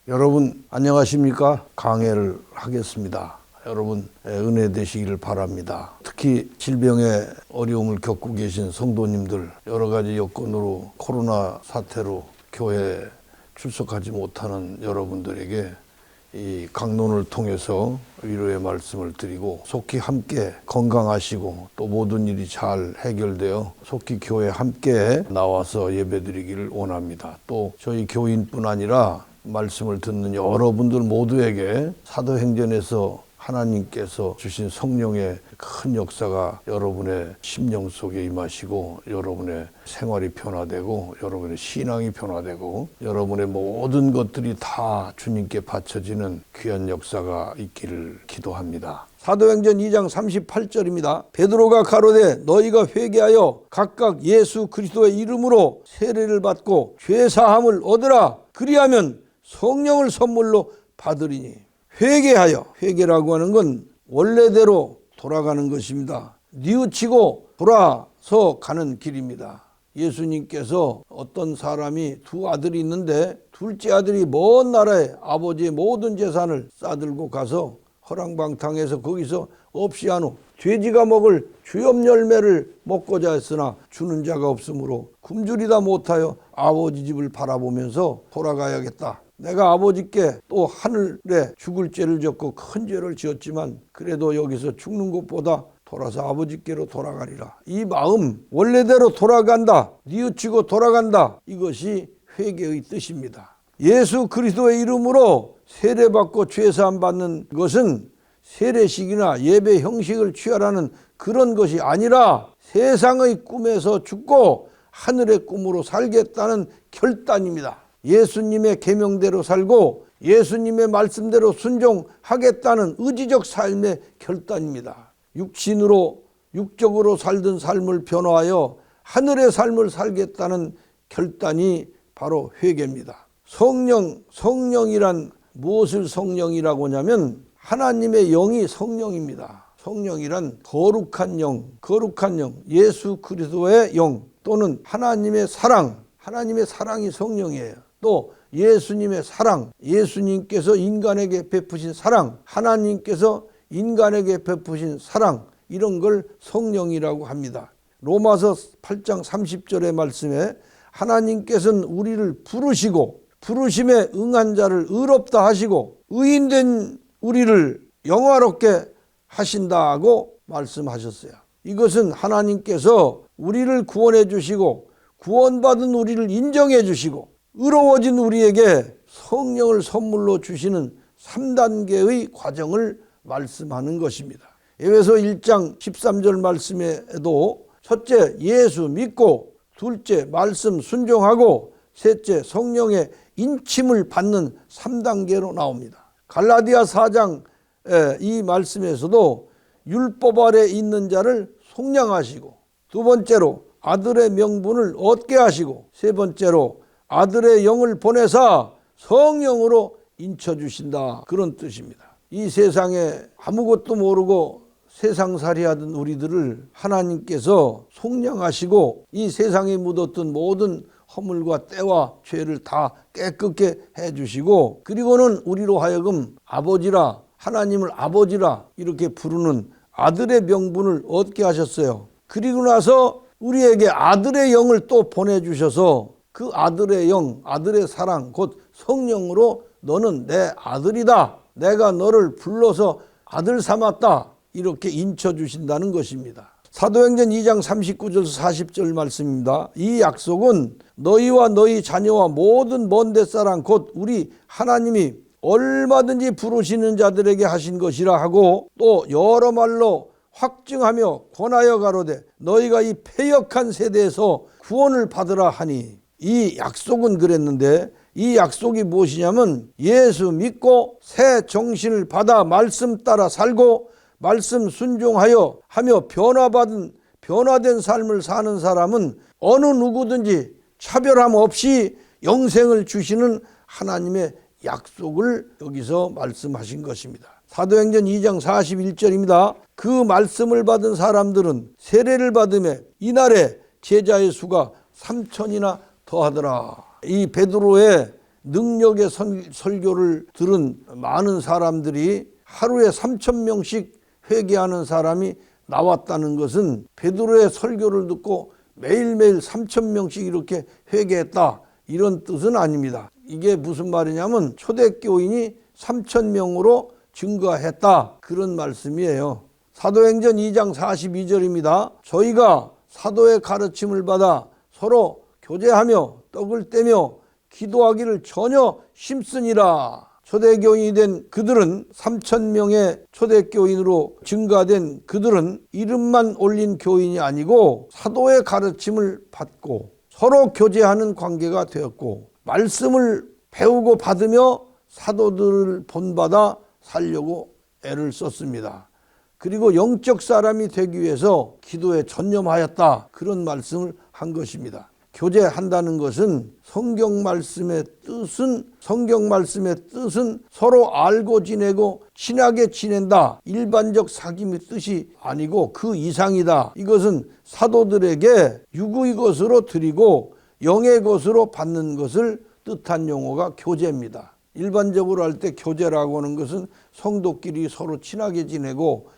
여러분 안녕하십니까? 강해를 하겠습니다. 여러분 은혜 되시기를 바랍니다. 특히 질병의 어려움을 겪고 계신 성도님들, 여러 가지 여건으로 코로나 사태로 교회에 출석하지 못하는 여러분들에게 이 강론을 통해서 위로의 말씀을 드리고, 속히 함께 건강하시고 또 모든 일이 잘 해결되어 속히 교회에 함께 나와서 예배드리기를 원합니다. 또 저희 교인뿐 아니라 말씀을 듣는 여러분들 모두에게 사도행전에서 하나님께서 주신 성령의 큰 역사가 여러분의 심령 속에 임하시고, 여러분의 생활이 변화되고, 여러분의 신앙이 변화되고, 여러분의 모든 것들이 다 주님께 바쳐지는 귀한 역사가 있기를 기도합니다. 사도행전 2장 38절입니다. 베드로가 가로되 너희가 회개하여 각각 예수 그리스도의 이름으로 세례를 받고 죄사함을 얻으라. 그리하면 성령을 선물로 받으리니. 회개라고 하는 건 원래대로 돌아가는 것입니다. 뉘우치고 돌아서 가는 길입니다. 예수님께서 어떤 사람이 두 아들이 있는데 둘째 아들이 먼 나라에 아버지의 모든 재산을 싸들고 가서 허랑방탕해서 거기서 없이 한 후 돼지가 먹을 주엽 열매를 먹고자 했으나 주는 자가 없으므로 굶주리다 못하여 아버지 집을 바라보면서 돌아가야겠다. 내가 아버지께 또 하늘에 죽을 죄를 졌고 큰 죄를 지었지만 그래도 여기서 죽는 것보다 돌아서 아버지께로 돌아가리라. 이 마음, 원래대로 돌아간다, 뉘우치고 돌아간다, 이것이 회개의 뜻입니다. 예수 그리스도의 이름으로 세례받고 죄사함 받는 것은 세례식이나 예배 형식을 취하라는 그런 것이 아니라 세상의 꿈에서 죽고 하늘의 꿈으로 살겠다는 결단입니다. 예수님의 계명대로 살고 예수님의 말씀대로 순종하겠다는 의지적 삶의 결단입니다. 육적으로 살던 삶을 변화하여 하늘의 삶을 살겠다는 결단이 바로 회개입니다. 성령이란 무엇을 성령이라고 하냐면 하나님의 영이 성령입니다. 성령이란 거룩한 영, 예수 그리스도의 영 또는 하나님의 사랑이 성령이에요. 또 예수님의 사랑, 예수님께서 인간에게 베푸신 사랑, 하나님께서 인간에게 베푸신 사랑, 이런 걸 성령이라고 합니다. 로마서 8장 30절의 말씀에 하나님께서는 우리를 부르시고 부르심에 응한 자를 의롭다 하시고 의인된 우리를 영화롭게 하신다고 말씀하셨어요. 이것은 하나님께서 우리를 구원해 주시고 구원받은 우리를 인정해 주시고 의로워진 우리에게 성령을 선물로 주시는 3단계의 과정을 말씀하는 것입니다. 에베소 1장 13절 말씀에도 첫째 예수 믿고, 둘째 말씀 순종하고, 셋째 성령의 인침을 받는 3단계로 나옵니다. 갈라디아 4장 이 말씀에서도 율법 아래 있는 자를 속량하시고, 두 번째로 아들의 명분을 얻게 하시고, 세 번째로 아들의 영을 보내사 성령으로 인쳐주신다, 그런 뜻입니다. 이 세상에 아무것도 모르고 세상살이 하던 우리들을 하나님께서 속량하시고 이 세상에 묻었던 모든 허물과 때와 죄를 다 깨끗게 해주시고, 그리고는 우리로 하여금 아버지라, 하나님을 아버지라 이렇게 부르는 아들의 명분을 얻게 하셨어요. 그리고 나서 우리에게 아들의 영을 또 보내주셔서 그 아들의 영, 아들의 사랑, 곧 성령으로 너는 내 아들이다, 내가 너를 불러서 아들 삼았다, 이렇게 인쳐주신다는 것입니다. 사도행전 2장 39절 40절 말씀입니다. 이 약속은 너희와 너희 자녀와 모든 먼 데 사람 곧 우리 하나님이 얼마든지 부르시는 자들에게 하신 것이라 하고, 또 여러 말로 확증하며 권하여 가로되 너희가 이 패역한 세대에서 구원을 받으라 하니. 이 약속은 그랬는데 이 약속이 무엇이냐면 예수 믿고 새 정신을 받아 말씀 따라 살고 말씀 순종하여 하며 변화된 삶을 사는 사람은 어느 누구든지 차별함 없이 영생을 주시는 하나님의 약속을 여기서 말씀하신 것입니다. 사도행전 2장 41절입니다. 그 말씀을 받은 사람들은 세례를 받으며 이날에 제자의 수가 3,000이나 더하더라. 이 베드로의 능력의 설교를 들은 많은 사람들이 하루에 3,000명씩 회개하는 사람이 나왔다는 것은 베드로의 설교를 듣고 매일매일 3,000명씩 이렇게 회개했다, 이런 뜻은 아닙니다. 이게 무슨 말이냐면 초대교인이 3,000명으로 증가했다, 그런 말씀이에요. 사도행전 2장 42절입니다. 저희가 사도의 가르침을 받아 서로 교제하며 떡을 떼며 기도하기를 전혀 힘쓰니라. 초대교인이 된 그들은 3,000명의 초대교인으로 증가된 그들은 이름만 올린 교인이 아니고 사도의 가르침을 받고 서로 교제하는 관계가 되었고 말씀을 배우고 받으며 사도들을 본받아 살려고 애를 썼습니다. 그리고 영적 사람이 되기 위해서 기도에 전념하였다, 그런 말씀을 한 것입니다. 교제한다는 것은 성경 말씀의 뜻은 서로 알고 지내고 친하게 지낸다, 일반적 사귐의 뜻이 아니고 그 이상이다. 이것은 사도들에게 육의 것으로 드리고 영의 것으로 받는 것을 뜻한 용어가 교제입니다. 일반적으로 할 때 교제라고 하는 것은 성도끼리 서로 친하게 지내고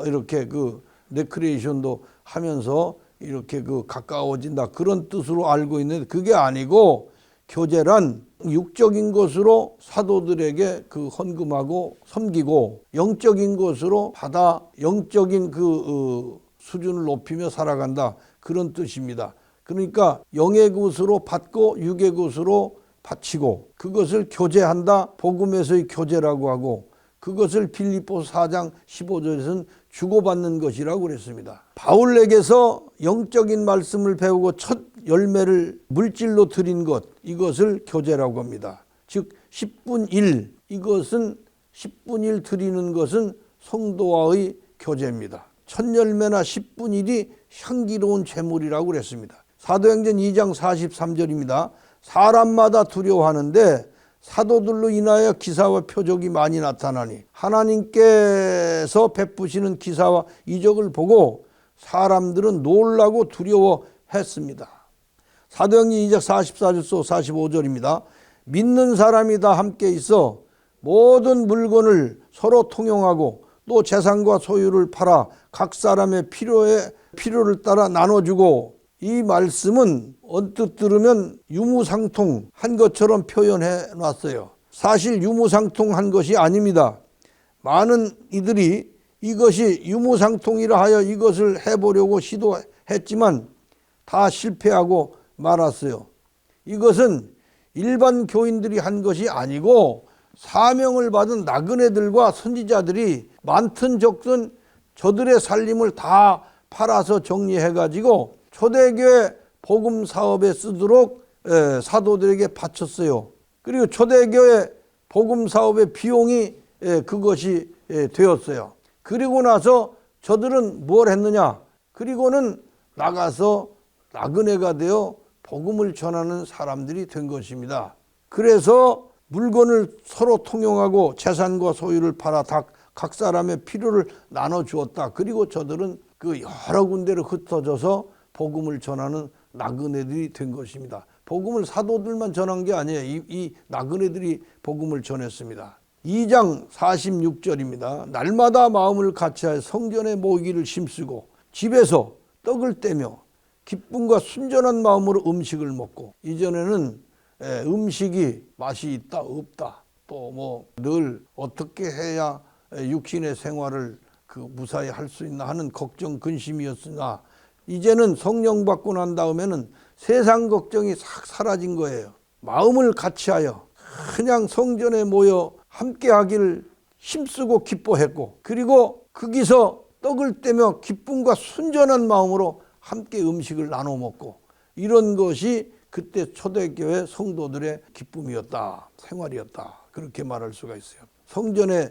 이렇게 그 레크레이션도 하면서 이렇게 그 가까워진다, 그런 뜻으로 알고 있는데 그게 아니고 교제란 육적인 것으로 사도들에게 그 헌금하고 섬기고 영적인 것으로 받아 영적인 그 수준을 높이며 살아간다, 그런 뜻입니다. 그러니까 영의 것으로 받고 육의 것으로 바치고 그것을 교제한다, 복음에서의 교제라고 하고 그것을 빌립보서 4장 15절에서는 주고받는 것이라고 그랬습니다. 바울에게서 영적인 말씀을 배우고 첫 열매를 물질로 드린 것, 이것을 교제라고 합니다. 즉 10분 1, 이것은 10분 1 드리는 것은 성도와의 교제입니다. 첫 열매나 10분 1이 향기로운 제물이라고 그랬습니다. 사도행전 2장 43절입니다. 사람마다 두려워하는데 사도들로 인하여 기사와 표적이 많이 나타나니 하나님께서 베푸시는 기사와 이적을 보고 사람들은 놀라고 두려워했습니다. 사도행전 2장 44절서 45절입니다. 믿는 사람이 다 함께 있어 모든 물건을 서로 통용하고 또 재산과 소유를 팔아 각 사람의 필요를 따라 나눠주고, 이 말씀은 언뜻 들으면 유무상통한 것처럼 표현해 놨어요. 사실 유무상통한 것이 아닙니다. 많은 이들이 이것이 유무상통이라 하여 이것을 해보려고 시도했지만 다 실패하고 말았어요. 이것은 일반 교인들이 한 것이 아니고 사명을 받은 나그네들과 선지자들이 많든 적든 저들의 살림을 다 팔아서 정리해가지고 초대교회 복음 사업에 쓰도록 사도들에게 바쳤어요. 그리고 초대교회 복음 사업의 비용이 그것이 되었어요. 그리고 나서 저들은 뭘 했느냐? 그리고는 나가서 나그네가 되어 복음을 전하는 사람들이 된 것입니다. 그래서 물건을 서로 통용하고 재산과 소유를 팔아 각 사람의 필요를 나눠주었다. 그리고 저들은 그 여러 군데로 흩어져서 복음을 전하는 나그네들이 된 것입니다. 복음을 사도들만 전한 게 아니에요. 이 나그네들이 복음을 전했습니다. 2장 46절입니다. 날마다 마음을 같이하여 성전에 모이기를 힘쓰고 집에서 떡을 떼며 기쁨과 순전한 마음으로 음식을 먹고, 이전에는 음식이 맛이 있다 없다 또 뭐 늘 어떻게 해야 육신의 생활을 무사히 할 수 있나 하는 걱정 근심이었으나 이제는 성령 받고 난 다음에는 세상 걱정이 싹 사라진 거예요. 마음을 같이하여 그냥 성전에 모여 함께 하기를 힘쓰고 기뻐했고, 그리고 거기서 떡을 떼며 기쁨과 순전한 마음으로 함께 음식을 나눠 먹고, 이런 것이 그때 초대교회 성도들의 기쁨이었다, 생활이었다, 그렇게 말할 수가 있어요. 성전에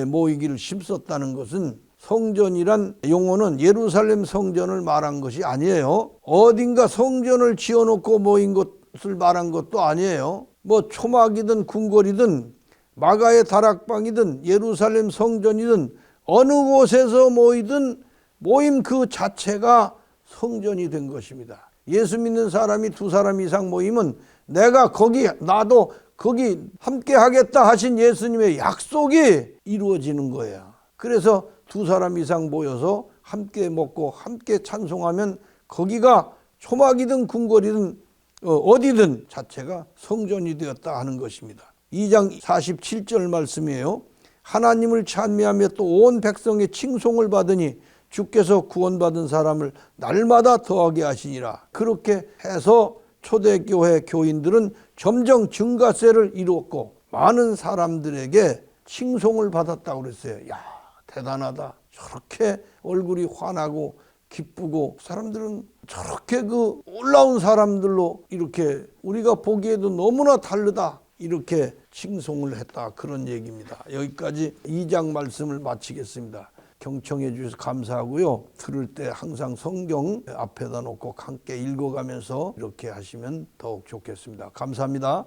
모이기를 힘썼다는 것은, 성전이란 용어는 예루살렘 성전을 말한 것이 아니에요. 어딘가 성전을 지어놓고 모인 것을 말한 것도 아니에요. 뭐 초막이든 궁궐이든 마가의 다락방이든 예루살렘 성전이든 어느 곳에서 모이든 모임 그 자체가 성전이 된 것입니다. 예수 믿는 사람이 2사람 이상 모이면 나도 거기 함께 하겠다 하신 예수님의 약속이 이루어지는 거예요. 그래서 2사람 이상 모여서 함께 먹고 함께 찬송하면 거기가 초막이든 궁궐이든 어디든 자체가 성전이 되었다 하는 것입니다. 2장 47절 말씀이에요. 하나님을 찬미하며 또 온 백성의 칭송을 받으니 주께서 구원받은 사람을 날마다 더하게 하시니라. 그렇게 해서 초대교회 교인들은 점점 증가세를 이루었고 많은 사람들에게 칭송을 받았다고 그랬어요. 야, 대단하다. 저렇게 얼굴이 환하고 기쁘고 사람들은 저렇게 그 올라온 사람들로 이렇게 우리가 보기에도 너무나 다르다. 이렇게 칭송을 했다. 그런 얘기입니다. 여기까지 2장 말씀을 마치겠습니다. 경청해 주셔서 감사하고요. 들을 때 항상 성경 앞에다 놓고 함께 읽어가면서 이렇게 하시면 더욱 좋겠습니다. 감사합니다.